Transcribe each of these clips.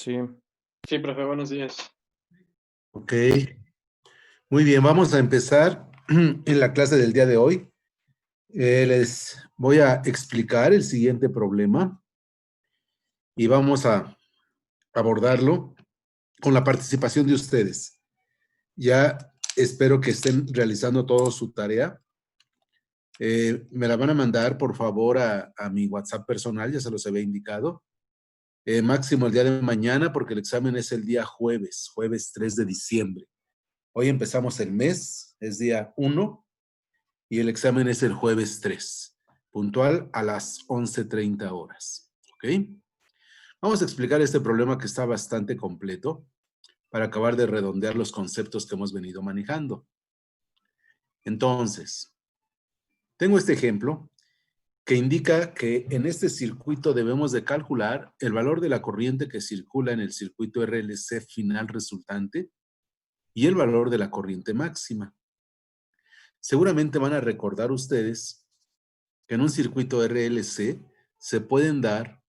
Sí. Sí, profe, buenos días. Ok, muy bien, vamos a empezar en la clase del día de hoy. Les voy a explicar el siguiente problema y vamos a abordarlo con la participación de ustedes. Ya espero que estén realizando toda su tarea. Me la van a mandar, por favor, a mi WhatsApp personal, ya se los había indicado. Máximo el día de mañana, porque el examen es el día jueves 3 de diciembre. Hoy empezamos el mes, es día 1, y el examen es el jueves 3, puntual a las 11:30 horas. ¿Ok? Vamos a explicar este problema que está bastante completo para acabar de redondear los conceptos que hemos venido manejando. Entonces, tengo este ejemplo que indica que en este circuito debemos de calcular el valor de la corriente que circula en el circuito RLC final resultante y el valor de la corriente máxima. Seguramente van a recordar ustedes que en un circuito RLC se pueden dar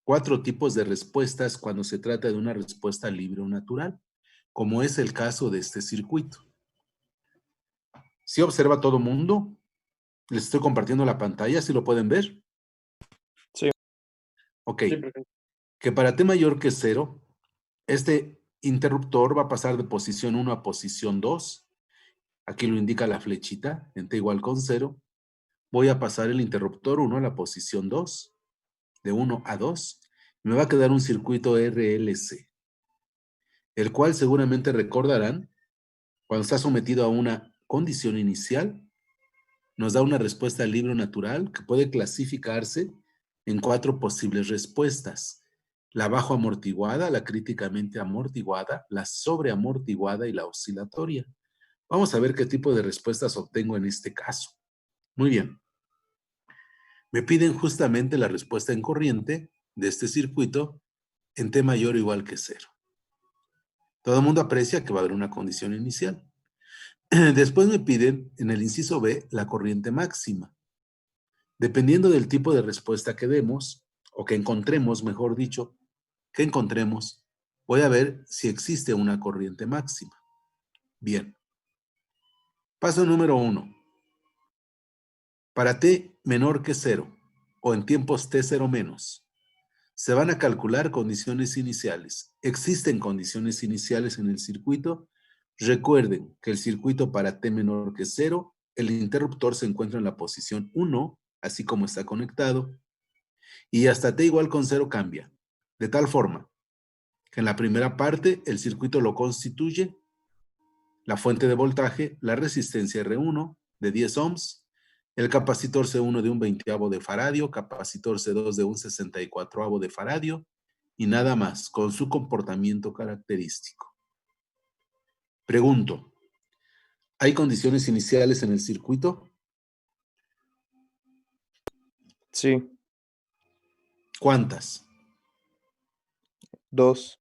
4 tipos de respuestas cuando se trata de una respuesta libre o natural, como es el caso de este circuito. ¿Sí observa todo mundo? Les estoy compartiendo la pantalla, ¿sí lo pueden ver? Sí. Ok. Sí, profe. Que para t mayor que 0, este interruptor va a pasar de posición 1 a posición 2. Aquí lo indica la flechita, en t igual con 0. Voy a pasar el interruptor 1 a la posición 2, de 1 a 2. Me va a quedar un circuito RLC, el cual seguramente recordarán, cuando está sometido a una condición inicial, nos da una respuesta libre o natural que puede clasificarse en 4 posibles respuestas: la bajo amortiguada, la críticamente amortiguada, la sobreamortiguada y la oscilatoria. Vamos a ver qué tipo de respuestas obtengo en este caso. Muy bien. Me piden justamente la respuesta en corriente de este circuito en t mayor o igual que 0. Todo el mundo aprecia que va a haber una condición inicial. Después me piden en el inciso B la corriente máxima. Dependiendo del tipo de respuesta que demos, o que encontremos, mejor dicho, que encontremos, voy a ver si existe una corriente máxima. Bien. Paso número 1. Para t menor que 0, o en tiempos t0 menos, se van a calcular condiciones iniciales. ¿Existen condiciones iniciales en el circuito? Recuerden que el circuito para t menor que 0, el interruptor se encuentra en la posición 1, así como está conectado, y hasta t igual con 0 cambia, de tal forma que en la primera parte el circuito lo constituye la fuente de voltaje, la resistencia R1 de 10 ohms, el capacitor C1 de un 20avo de faradio, capacitor C2 de un 64avo de faradio, y nada más, con su comportamiento característico. Pregunto, ¿hay condiciones iniciales en el circuito? Sí. ¿Cuántas? 2.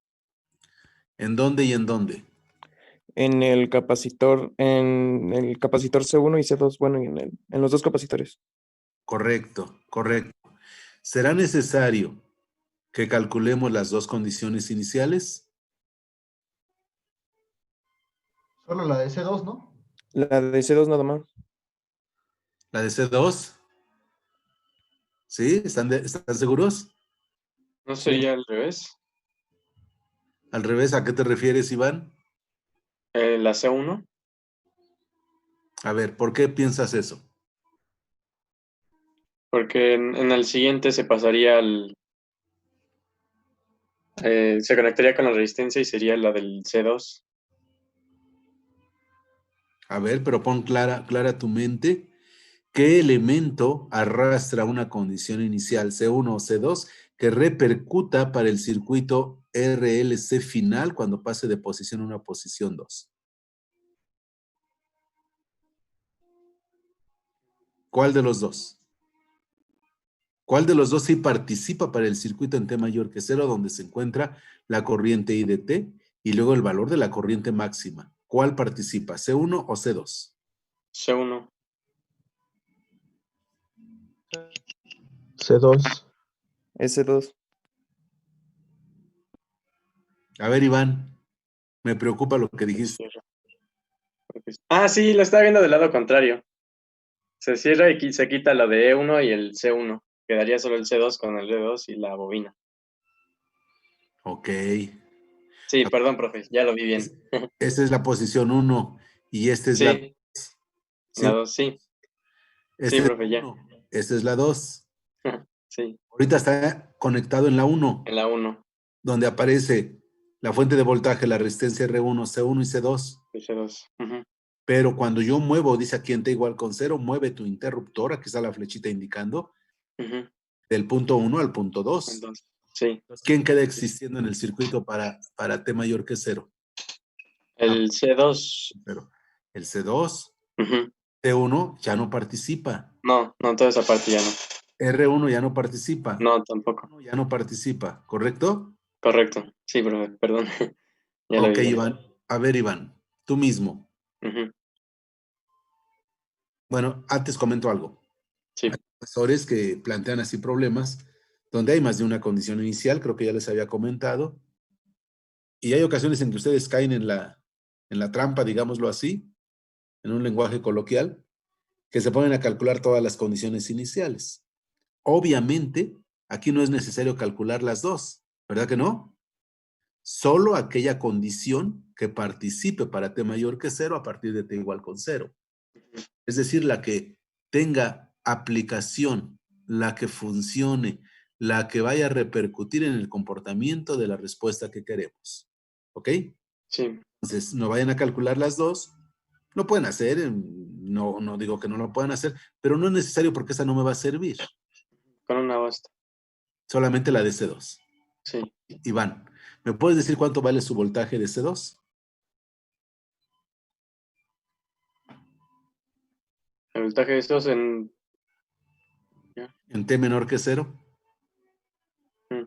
¿En dónde y en dónde? En el capacitor C1 y C2, bueno, y en los dos capacitores. Correcto, correcto. ¿Será necesario que calculemos las dos condiciones iniciales? Solo la de C2, ¿no? La de C2 nada más. ¿La de C2? ¿Sí? ¿Están seguros? ¿No Sí. sería al revés? Al revés, ¿a qué te refieres, Iván? La C1, A ver, ¿por qué piensas eso? porque en el siguiente se pasaría se conectaría con la resistencia y sería la del C2. A ver, pero pon clara tu mente. ¿Qué elemento arrastra una condición inicial C1 o C2 que repercuta para el circuito RLC final cuando pase de posición 1 a posición 2? ¿Cuál de los dos? ¿Cuál de los dos sí participa para el circuito en T mayor que 0, donde se encuentra la corriente I de T y luego el valor de la corriente máxima? ¿Cuál participa, C1 o C2? C1. C2. S2. A ver, Iván, me preocupa lo que dijiste. Cierra. Ah, sí, lo estaba viendo del lado contrario. Se cierra y se quita lo de E1 y el C1. Quedaría solo el C2 con el D2 y la bobina. Ok. Sí, perdón, profe, ya lo vi bien. Esta es la posición 1 y esta es la Sí, 2. la ¿Sí? 2, sí. Esta Sí, es la profe, ya. 1. Esta es la 2. Sí, Ahorita está conectado en la 1, en la 1, donde aparece la fuente de voltaje, la resistencia R1, C1 y C2. el C2. Ujú, Pero cuando yo muevo, dice aquí en T igual con 0, mueve tu interruptor, aquí está la flechita indicando, ujú, del punto 1 al punto 2. entonces, sí. ¿Quién queda existiendo en el circuito para T mayor que 0? El C2. Pero el C2, Ujú. T1 ya no participa. No, no, toda esa parte ya no. R1 ya no participa. No, tampoco. Ya no participa, ¿correcto? Correcto. Sí, profe, perdón. Ya lo Ok, vi bien. Iván. A ver, Iván, tú mismo. Ujú, Bueno, antes comento algo. sí, Hay profesores que plantean así problemas donde hay más de una condición inicial, creo que ya les había comentado, y hay ocasiones en que ustedes caen en la trampa, digámoslo así, en un lenguaje coloquial, que se ponen a calcular todas las condiciones iniciales. Obviamente, aquí no es necesario calcular las dos, ¿verdad que no? Solo aquella condición que participe para t mayor que 0 a partir de t igual con 0. Es decir, la que tenga aplicación, la que funcione, la que vaya a repercutir en el comportamiento de la respuesta que queremos. ¿Ok? sí. Entonces, no vayan a calcular las dos. Lo pueden hacer, no digo que no lo puedan hacer, pero no es necesario porque esa no me va a servir. Con una basta. Solamente la de C2. Sí. Iván, ¿me puedes decir cuánto vale su voltaje de C2? El voltaje de estos en. Ya, En T menor que 0. mm,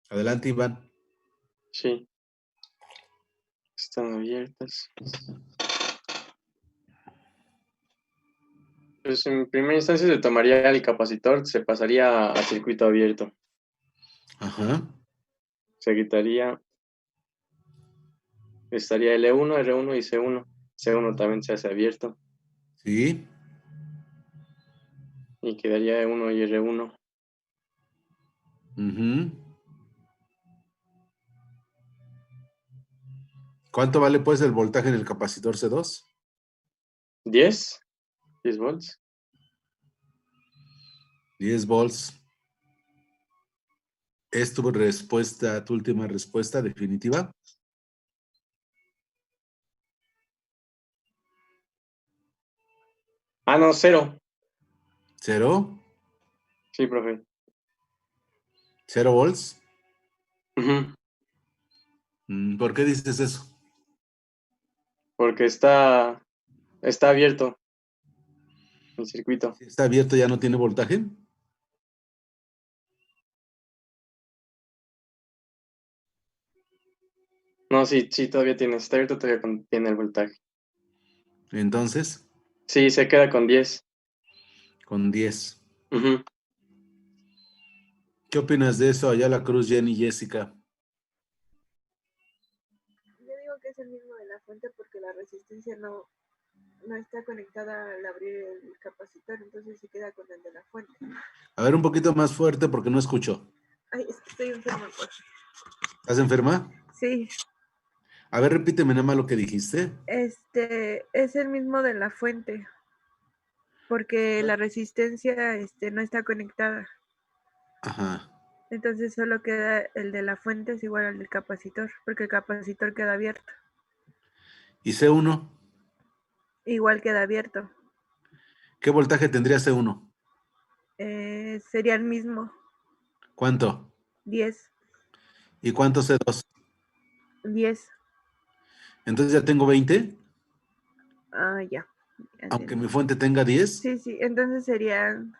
Adelante, Iván. sí. Están abiertas. Pues en primera instancia se tomaría el capacitor, se pasaría a circuito abierto. Ajá. Se quitaría, estaría L1, R1 y C1. C1 también se hace abierto Sí. y quedaría E1 y R1. Ujú. ¿Cuánto vale pues el voltaje en el capacitor C2? 10, 10 volts. 10 volts. ¿Es tu respuesta, tu última respuesta definitiva? Ah, no, 0. ¿Cero? Sí, profe. ¿Cero volts? Ujú, ¿Por qué dices eso? porque está abierto el circuito. Si está abierto ya no tiene voltaje. No, sí, sí, todavía tiene. Está abierto, todavía tiene el voltaje. Entonces, Sí, se queda con 10. con 10. Ujú. ¿Qué opinas de eso, Ayala Cruz, Jenny, Jessica? Yo digo que es el mismo de la fuente porque la resistencia no está conectada al abrir el capacitor, entonces se queda con el de la fuente. A ver, un poquito más fuerte porque no escucho. Ay, es que estoy enferma, pues. ¿Estás enferma? Sí, A ver, repíteme nada más lo que dijiste. es el mismo de la fuente porque la resistencia no está conectada. Ajá. Entonces solo queda el de la fuente es igual al del capacitor, porque el capacitor queda abierto. ¿Y C1? Igual queda abierto. ¿Qué voltaje tendría C1? Sería el mismo, ¿Cuánto? 10, ¿Y cuánto C2? 10. Entonces ya tengo 20, Ah, ya aunque entendí. mi fuente tenga 10. Sí, sí, entonces serían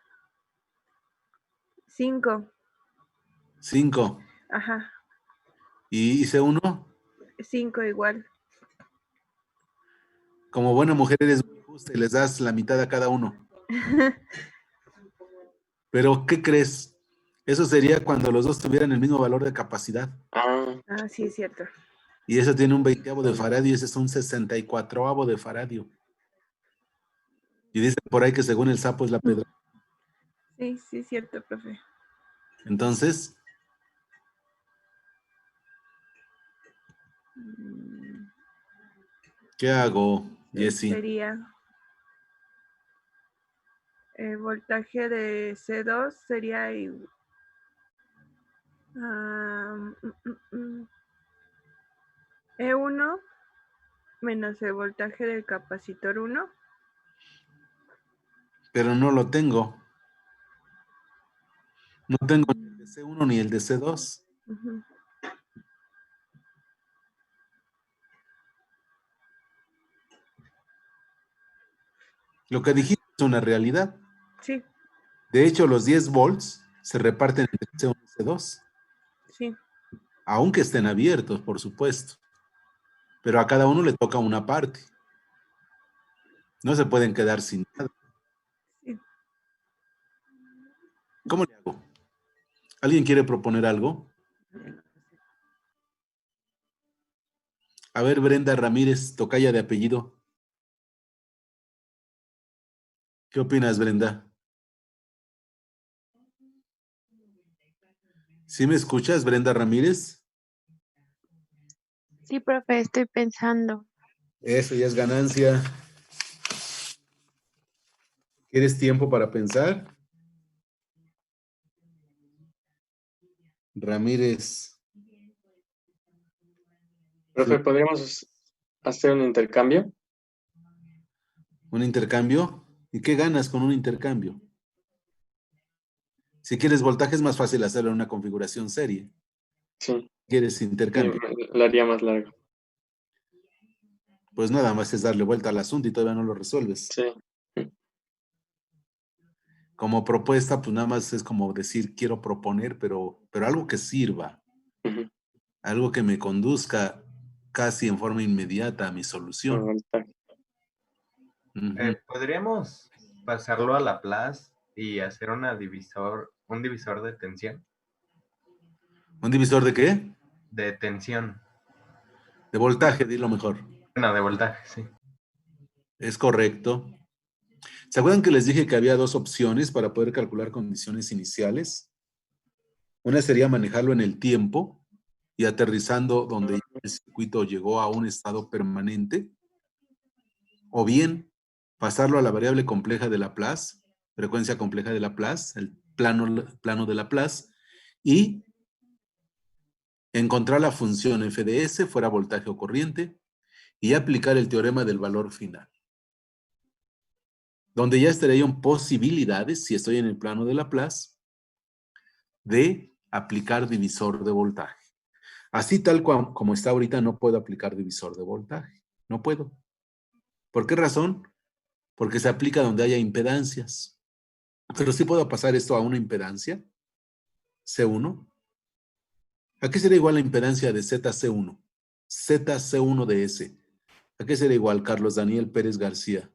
5. 5. Ajá, ¿Y C1? 5 igual. Como buena mujer eres muy justa y les das la mitad a cada uno. Pero, ¿qué crees? Eso sería cuando los dos tuvieran el mismo valor de capacidad. Ah, Ah, sí, es cierto. Y ese tiene un 20avo de faradio y ese es un 64avo de faradio. Y dice por ahí que según el sapo es la pedra. Sí, sí, es cierto, profe. Entonces, Mm, ¿qué hago, Jessy? Sería el voltaje de C2 sería E1 menos el voltaje del capacitor 1. Pero no lo tengo. No tengo ni el de C1 ni el de C2. Ujú. Lo que dijiste es una realidad. Sí, De hecho, los 10 volts se reparten entre C1 y C2, sí. aunque estén abiertos, por supuesto. Pero a cada uno le toca una parte. No se pueden quedar sin nada. Sí. ¿Cómo le hago? ¿Alguien quiere proponer algo? A ver, Brenda Ramírez, tocaya de apellido. ¿Qué opinas, Brenda? ¿Sí me escuchas, Brenda Ramírez? Sí, profe, estoy pensando. Eso ya es ganancia. ¿Quieres tiempo para pensar? Ramírez. profe, ¿podríamos hacer un intercambio? ¿Un intercambio? ¿Y qué ganas con un intercambio? Si quieres voltaje es más fácil hacerlo en una configuración serie. Sí, ¿Quieres sí, intercambio? lo haría más largo. Pues nada más es darle vuelta al asunto y todavía no lo resuelves. Sí, Como propuesta, pues nada más es como decir, quiero proponer, pero algo que sirva, ujú, algo que me conduzca casi en forma inmediata a mi por solución. voltaje. Ujú. ¿Podríamos pasarlo a Laplace y hacer un divisor de tensión? ¿Un divisor de qué? De tensión. De voltaje, dilo mejor. Bueno, de voltaje, sí. Es correcto. ¿Se acuerdan que les dije que había dos opciones para poder calcular condiciones iniciales? Una sería manejarlo en el tiempo y aterrizando donde el circuito llegó a un estado permanente, o bien pasarlo a la variable compleja de Laplace, frecuencia compleja de Laplace, el plano de Laplace, y encontrar la función f de s, fuera voltaje o corriente, y aplicar el teorema del valor final, donde ya estarían posibilidades, si estoy en el plano de Laplace, de aplicar divisor de voltaje. Así tal como está ahorita, no puedo aplicar divisor de voltaje. No puedo. ¿Por qué razón? Porque se aplica donde haya impedancias. Pero sí puedo pasar esto a una impedancia, C1. ¿A qué sería igual la impedancia de ZC1? ZC1 de S. ¿A qué sería igual, Carlos Daniel Pérez García?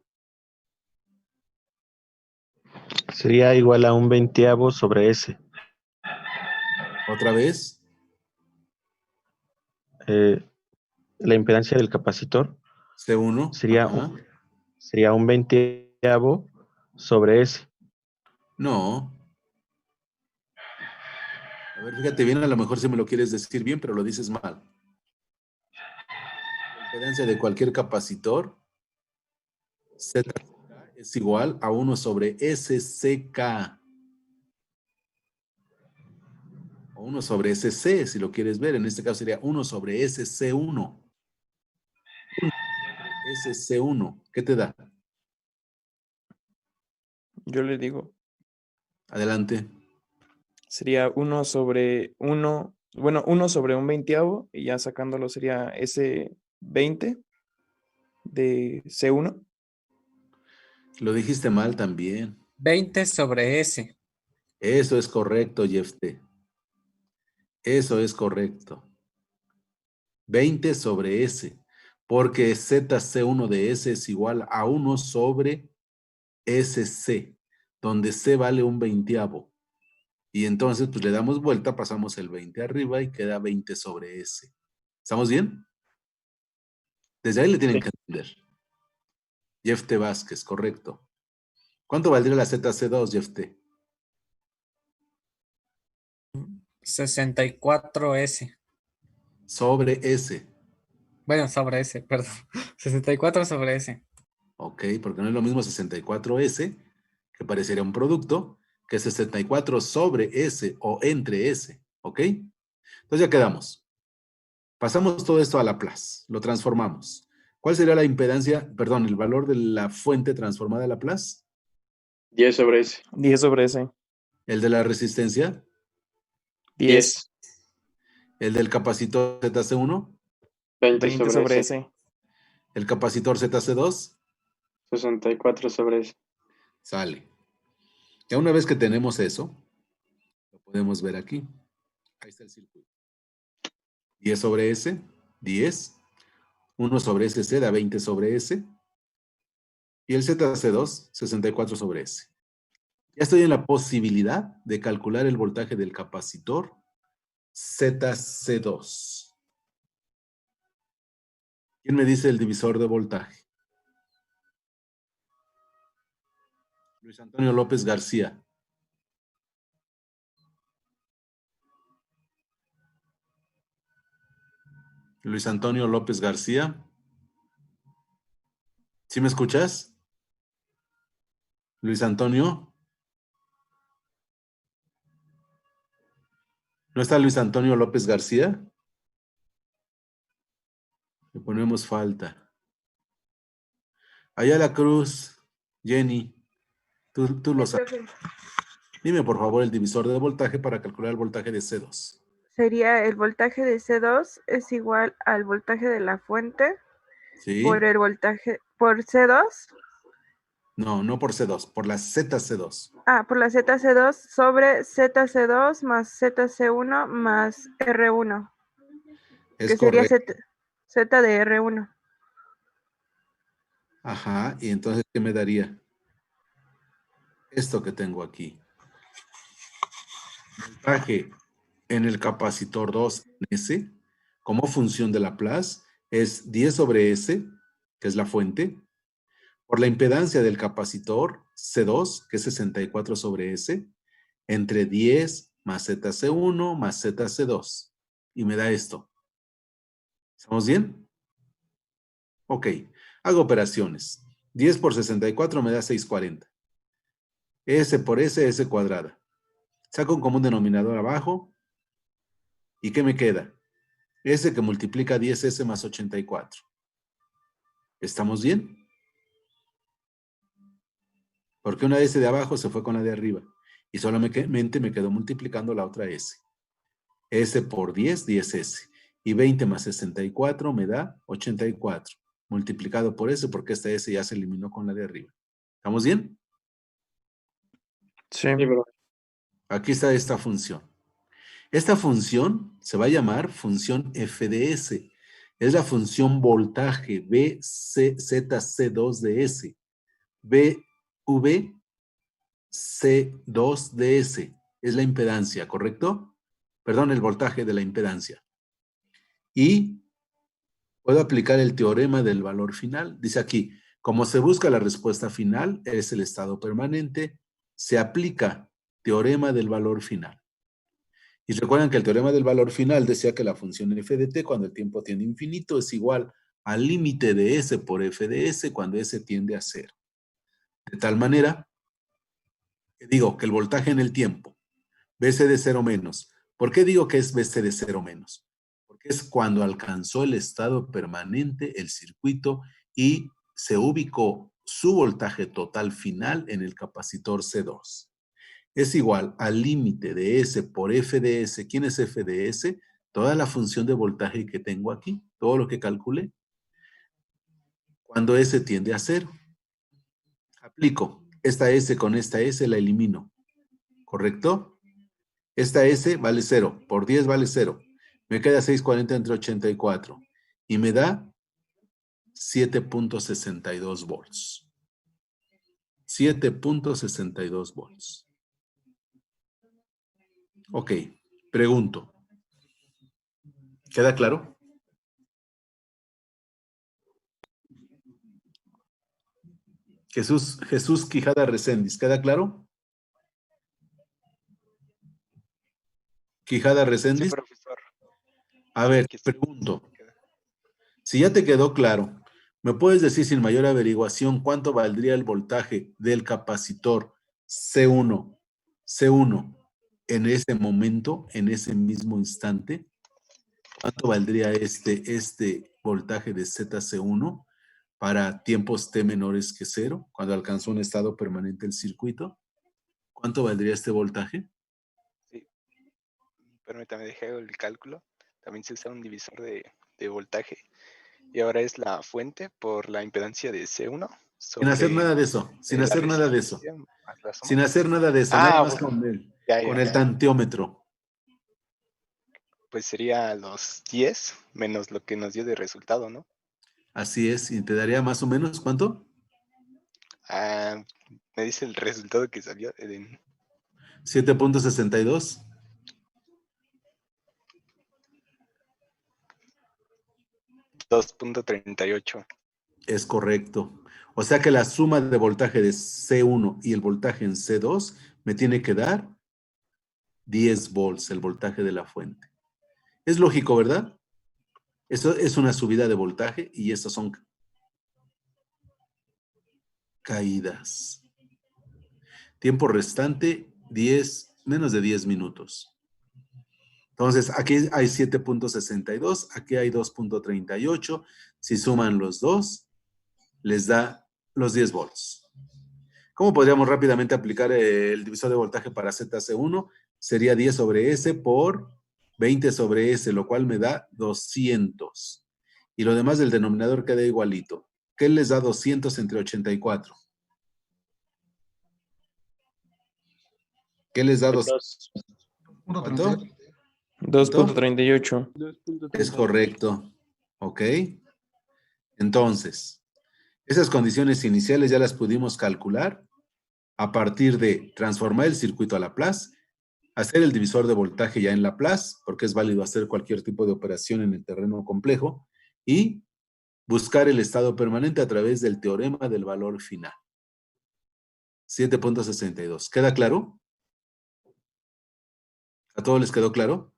Sería igual a un 20avo sobre S. ¿Otra vez? La impedancia del capacitor C1. sería, Ajá. sería un 20avo sobre S. No. A ver, fíjate bien, a lo mejor si me lo quieres decir bien, pero lo dices mal. La impedancia de cualquier capacitor, Z es igual a 1 sobre SCK. O 1 sobre SC, si lo quieres ver. En este caso sería 1 sobre SC1. 1 sobre SC1. ¿Qué te da? Yo le digo, Adelante. sería 1 sobre 1, bueno, 1 sobre un 20avo, y ya sacándolo sería ese 20 de C1. Lo dijiste mal también. 20 sobre S. Eso es correcto, Jefte. Eso es correcto. 20 sobre S. Porque ZC1 de S es igual a 1 sobre SC, donde C vale un 20avo. Y entonces, pues le damos vuelta, pasamos el 20 arriba y queda 20 sobre S. ¿Estamos bien? Desde ahí le tienen que entender. Jeff T. Vázquez, correcto. ¿Cuánto valdría la ZC2, Jeff T? 64S. Sobre S. Bueno, sobre S, perdón. 64 sobre S. Ok, porque no es lo mismo 64S, que parecería un producto, que 64 sobre S o entre S. ¿Ok? Entonces ya quedamos. Pasamos todo esto a Laplace, lo transformamos. ¿Cuál sería la impedancia, perdón, el valor de la fuente transformada a Laplace? 10 sobre S. 10 sobre S. ¿El de la resistencia? 10. ¿El del capacitor ZC1? 20 20 sobre sobre S. S. ¿El capacitor ZC2? 64 sobre S. Sale. Ya una vez que tenemos eso, lo podemos ver aquí. Ahí está el circuito. 10 sobre S, 10. 1 sobre SC da 20 sobre S. Y el ZC2, 64 sobre S. Ya estoy en la posibilidad de calcular el voltaje del capacitor ZC2. ¿Quién me dice el divisor de voltaje? Luis Antonio López García. Luis Antonio López García. ¿Sí me escuchas? Luis Antonio. ¿No está Luis Antonio López García? Le ponemos falta. Ayala Cruz, Jenny, tú lo sabes. Profe, Dime por favor el divisor de voltaje para calcular el voltaje de C2. sería el voltaje de C2 es igual al voltaje de la fuente ¿Sí? por el voltaje por C2. No, no por C2, por la ZC2. Por la ZC2 sobre ZC2 más ZC1 más R1, Es que sería correcto. Z de R1. Ajá, y entonces, ¿qué me daría? Esto que tengo aquí. Voltaje en el capacitor 2 en S, como función de Laplace, es 10 sobre S, que es la fuente, por la impedancia del capacitor C2, que es 64 sobre S, entre 10 más ZC1 más ZC2. Y me da esto. ¿Estamos bien? Ok. Hago operaciones. 10 por 64 me da 640. S por S, S cuadrada. Saco un común denominador abajo. ¿Y qué me queda? S que multiplica 10S más 84. ¿Estamos bien? Porque una S de abajo se fue con la de arriba. Y solamente me quedó multiplicando la otra S. S por 10, 10S. Y 20 más 64 me da 84. Multiplicado por S, porque esta S ya se eliminó con la de arriba. ¿Estamos bien? Sí. Sí, bro. Aquí está esta función. Esta función se va a llamar función f de S. Es la función voltaje VZC2 de S. VC2 de S. Es la impedancia, ¿correcto? Perdón, el voltaje de la impedancia. Y puedo aplicar el teorema del valor final. Dice aquí, como se busca la respuesta final, es el estado permanente, se aplica teorema del valor final. Y recuerdan que el teorema del valor final decía que la función f de t cuando el tiempo tiende a infinito es igual al límite de s por f de s cuando s tiende a 0. De tal manera que digo que el voltaje en el tiempo, bc de 0 menos. ¿Por qué digo que es bc de 0 menos? Porque es cuando alcanzó el estado permanente el circuito y se ubicó su voltaje total final en el capacitor C2. Es igual al límite de S por f de S. ¿Quién es f de S? Toda la función de voltaje que tengo aquí, todo lo que calculé. Cuando S tiende a 0, aplico. Esta S con esta S la elimino. ¿Correcto? Esta S vale 0. Por 10 vale 0. Me queda 640 entre 84. Y me da 7.62 volts. 7.62 volts. Ok, pregunto. ¿Queda claro? Jesús Quijada Reséndiz, ¿queda claro? Quijada Sí, Reséndiz. profesor. A ver, Aquí está. pregunto. Si ya te quedó claro, ¿me puedes decir sin mayor averiguación cuánto valdría el voltaje del capacitor C1 en ese momento, en ese mismo instante? ¿Cuánto valdría este voltaje de ZC1 para tiempos T menores que 0, cuando alcanzó un estado permanente el circuito? ¿Cuánto valdría este voltaje? Sí. Permítame, dejé el cálculo. También se usa un divisor de voltaje. Y ahora es la fuente por la impedancia de C1 Sin hacer sobre nada de eso, sin la hacer nada de eso. resistencia más la suma. Sin hacer nada de eso, nada Ah, más bueno, con ya. el tantiómetro. Pues sería los 10 menos lo que nos dio de resultado, ¿no? Así es, y te daría más o menos, ¿cuánto? Ah, me dice el resultado que salió en 7.62. $2.38. Es correcto. O sea que la suma de voltaje de C1 y el voltaje en C2 me tiene que dar 10 volts, el voltaje de la fuente. Es lógico, ¿verdad? Eso es una subida de voltaje y estas son caídas. Tiempo restante, menos de 10 minutos. Entonces, aquí hay 7.62, aquí hay 2.38. Si suman los dos, les da los 10 volts. ¿Cómo podríamos rápidamente aplicar el divisor de voltaje para ZC1? Sería 10 sobre S por 20 sobre S, lo cual me da 200. Y lo demás del denominador queda igualito. ¿Qué les da 200 entre 84? ¿Qué les da 200? ¿Cuánto? 2.38. Es correcto. Ok. Entonces, esas condiciones iniciales ya las pudimos calcular a partir de transformar el circuito a Laplace, hacer el divisor de voltaje ya en Laplace, porque es válido hacer cualquier tipo de operación en el terreno complejo, y buscar el estado permanente a través del teorema del valor final. 7.62. ¿Queda claro? ¿A todos les quedó claro?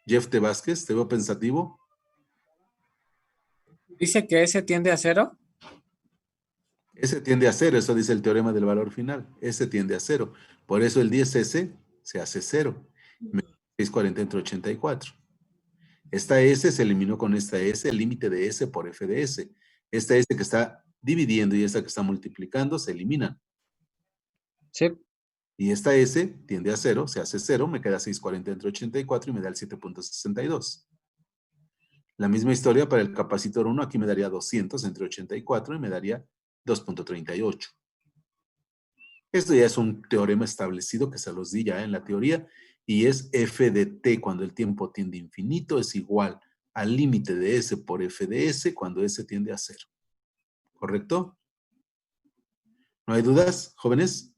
Jeff T. Vázquez, te veo pensativo. Dice que S tiende a 0. S tiende a 0, eso dice el teorema del valor final. S tiende a 0. Por eso el 10S se hace 0. 640 entre 84. Esta S se eliminó con esta S, el límite de S por F de S. Esta S que está dividiendo y esta que está multiplicando se eliminan. Sí. Y esta S tiende a 0, se hace 0, me queda 640 entre 84 y me da el 7.62. La misma historia para el capacitor 1, aquí me daría 200 entre 84 y me daría 2.38. Esto ya es un teorema establecido que se los di ya en la teoría y es F de t cuando el tiempo tiende a infinito es igual al límite de S por F de S cuando S tiende a 0. ¿Correcto? ¿No hay dudas, jóvenes?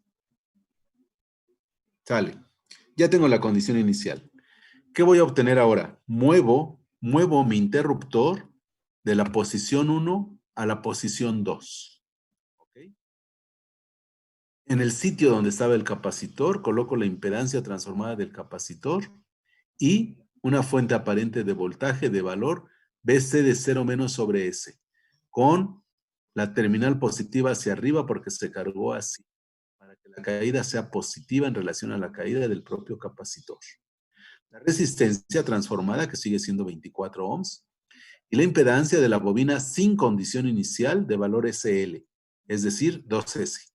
Sale. Ya tengo la condición inicial. ¿Qué voy a obtener ahora? Muevo mi interruptor de la posición 1 a la posición 2. ¿Okay? En el sitio donde estaba el capacitor, coloco la impedancia transformada del capacitor y una fuente aparente de voltaje de valor BC de 0 menos sobre S, con la terminal positiva hacia arriba porque se cargó así, para que la caída sea positiva en relación a la caída del propio capacitor. La resistencia transformada, que sigue siendo 24 ohms, y la impedancia de la bobina sin condición inicial de valor SL, es decir, 2S.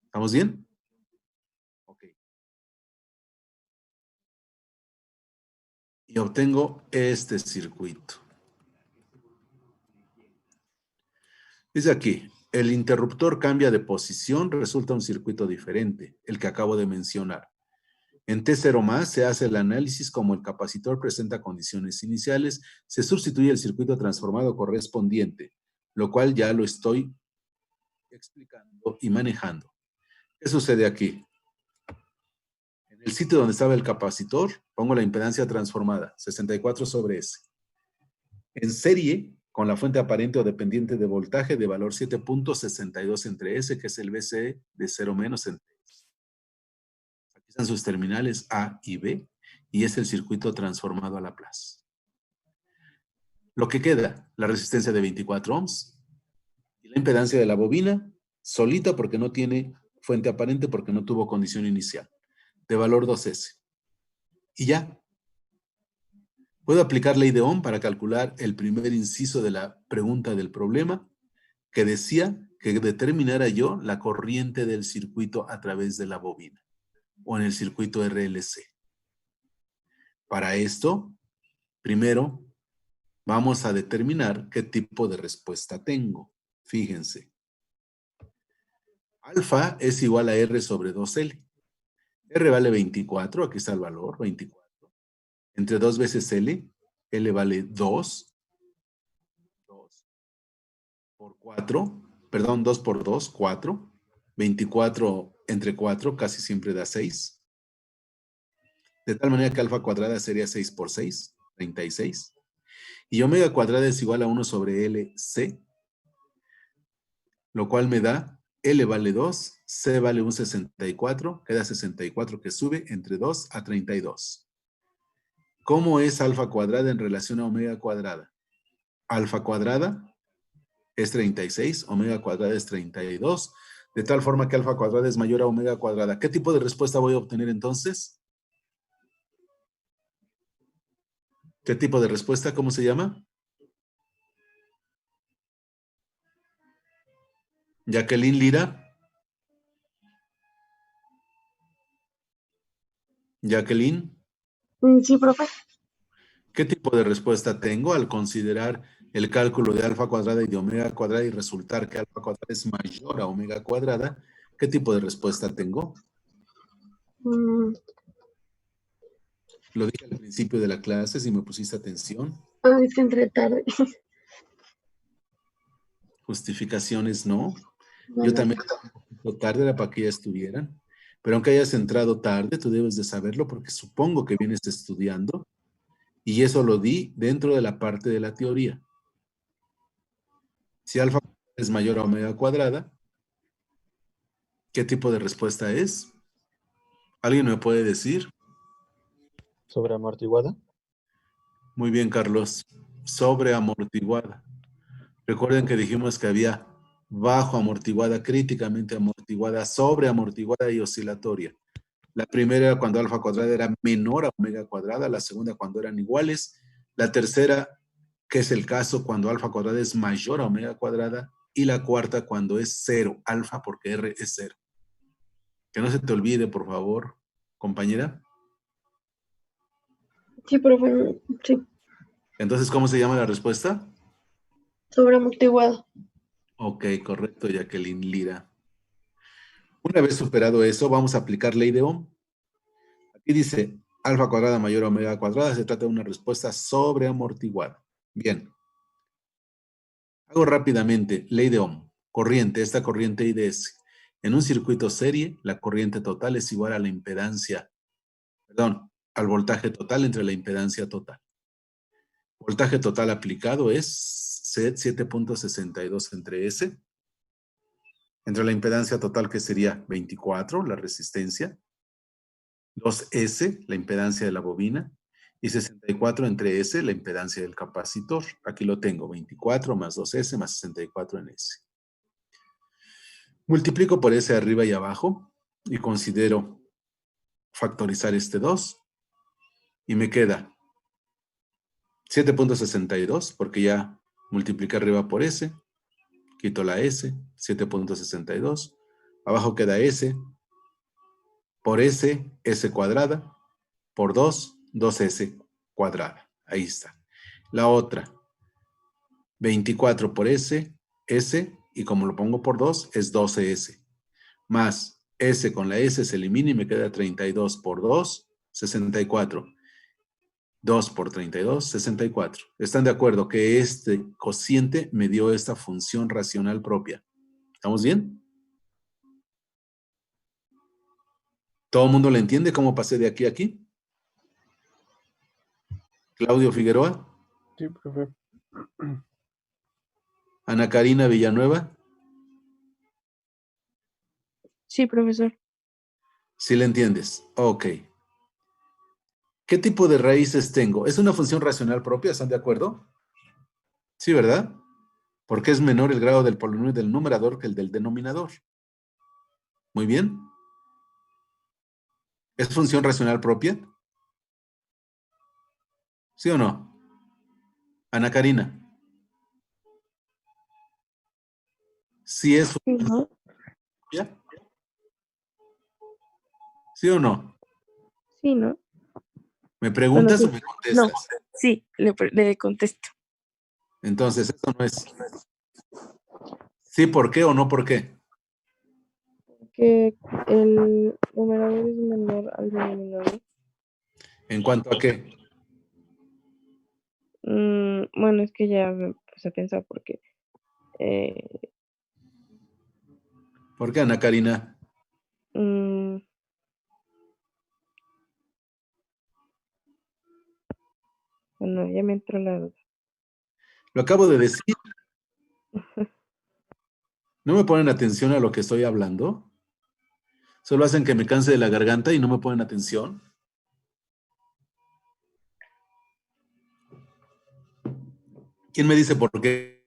¿Estamos bien? Ok. Y obtengo este circuito. Dice aquí, el interruptor cambia de posición, resulta un circuito diferente, el que acabo de mencionar. En T0 más se hace el análisis como el capacitor presenta condiciones iniciales, se sustituye el circuito transformado correspondiente, lo cual ya lo estoy explicando y manejando. ¿Qué sucede aquí? En el sitio donde estaba el capacitor, pongo la impedancia transformada, 64 sobre S. En serie, con la fuente aparente o dependiente de voltaje de valor 7.62 entre S, que es el VCE de 0 menos entre S. Aquí están sus terminales A y B, y es el circuito transformado a Laplace. Lo que queda, la resistencia de 24 ohms y la impedancia de la bobina, solita porque no tiene fuente aparente, porque no tuvo condición inicial, de valor 2S. Y ya. Puedo aplicar ley de Ohm para calcular el primer inciso de la pregunta del problema, que decía que determinara yo la corriente del circuito a través de la bobina, o en el circuito RLC. Para esto, primero, vamos a determinar qué tipo de respuesta tengo. Fíjense. Alfa es igual a R sobre 2L. R vale 24, aquí está el valor, 24. Entre 2 veces L, L vale 2. 2 por 4, perdón, 2 por 2, 4. 24 entre 4 casi siempre da 6. De tal manera que alfa cuadrada sería 6 por 6, 36. Y omega cuadrada es igual a 1 sobre LC, lo cual me da L vale 2, C vale un 64, queda 64 que sube entre 2 a 32. ¿Cómo es alfa cuadrada en relación a omega cuadrada? Alfa cuadrada es 36, omega cuadrada es 32, de tal forma que alfa cuadrada es mayor a omega cuadrada. ¿Qué tipo de respuesta voy a obtener entonces? ¿Qué tipo de respuesta? ¿Cómo se llama? Jacqueline Lira. Jacqueline. Sí, profe. ¿Qué tipo de respuesta tengo al considerar el cálculo de alfa cuadrada y de omega cuadrada y resultar que alfa cuadrada es mayor a omega cuadrada? ¿Qué tipo de respuesta tengo? Lo dije al principio de la clase, si me pusiste atención. Es que entré tarde. Justificaciones no. No, Yo no. también un poquito tarde era para que ya estuvieran. Pero aunque hayas entrado tarde, tú debes de saberlo porque supongo que vienes estudiando. Y eso lo di dentro de la parte de la teoría. Si alfa es mayor a omega cuadrada, ¿qué tipo de respuesta es? ¿Alguien me puede decir? Sobreamortiguada. Muy bien, Carlos. Sobreamortiguada. Recuerden que dijimos que había bajo amortiguada, críticamente amortiguada, sobreamortiguada y oscilatoria. La primera era cuando alfa cuadrada era menor a omega cuadrada, la segunda cuando eran iguales, la tercera, que es el caso cuando alfa cuadrada es mayor a omega cuadrada, y la cuarta cuando es cero, alfa porque R es cero. Que no se te olvide, por favor, compañera. Sí, profe. Sí. Entonces, ¿cómo se llama la respuesta? Sobreamortiguado. Ok, correcto, Jacqueline Lira. Una vez superado eso, vamos a aplicar ley de Ohm. Aquí dice alfa cuadrada mayor a omega cuadrada, se trata de una respuesta sobreamortiguada. Bien. Hago rápidamente ley de Ohm. Corriente, esta corriente IDS. En un circuito serie, la corriente total es igual a la impedancia, al voltaje total entre la impedancia total. Voltaje total aplicado es 7.62 entre S, entre la impedancia total que sería 24, la resistencia, 2S, la impedancia de la bobina, y 64 entre S, la impedancia del capacitor. Aquí lo tengo, 24 más 2S más 64 en S. Multiplico por S arriba y abajo y considero factorizar este 2 y me queda 7.62 porque ya multipliqué arriba por S, quito la S, 7.62, abajo queda S, por S, S cuadrada, por 2, 2S cuadrada. Ahí está. La otra, 24 por S, S, y como lo pongo por 2, es 12S. Más S con la S se elimina y me queda 32 por 2, 64. 2 por 32, 64. ¿Están de acuerdo que este cociente me dio esta función racional propia? ¿Estamos bien? ¿Todo el mundo le entiende cómo pasé de aquí a aquí? Claudio Figueroa, Sí, profe. Ana Karina Villanueva, Sí, profesor. ¿sí le entiendes? Ok. ¿Qué tipo de raíces tengo? ¿Es una función racional propia? ¿Están de acuerdo? Sí, ¿verdad? Porque es menor el grado del polinomio del numerador que el del denominador. Muy bien. ¿Es función racional propia? ¿Sí o no? Ana Karina. ¿Sí es Sí, ¿no? propia? ¿Sí o no? Sí, ¿no? ¿Me Bueno, preguntas sí. o me contestas? Sí, le contesto. Entonces, esto no es sí, ¿por qué o no por qué? Que el numerador es menor al denominador. ¿En cuanto a qué? Bueno, es que ya me puse a pensar porque ¿Por qué, Ana Karina? bueno, ya me entró la duda. Lo acabo de decir. ¿No me ponen atención a lo que estoy hablando? Solo hacen que me canse de la garganta y no me ponen atención. ¿Quién me dice por qué?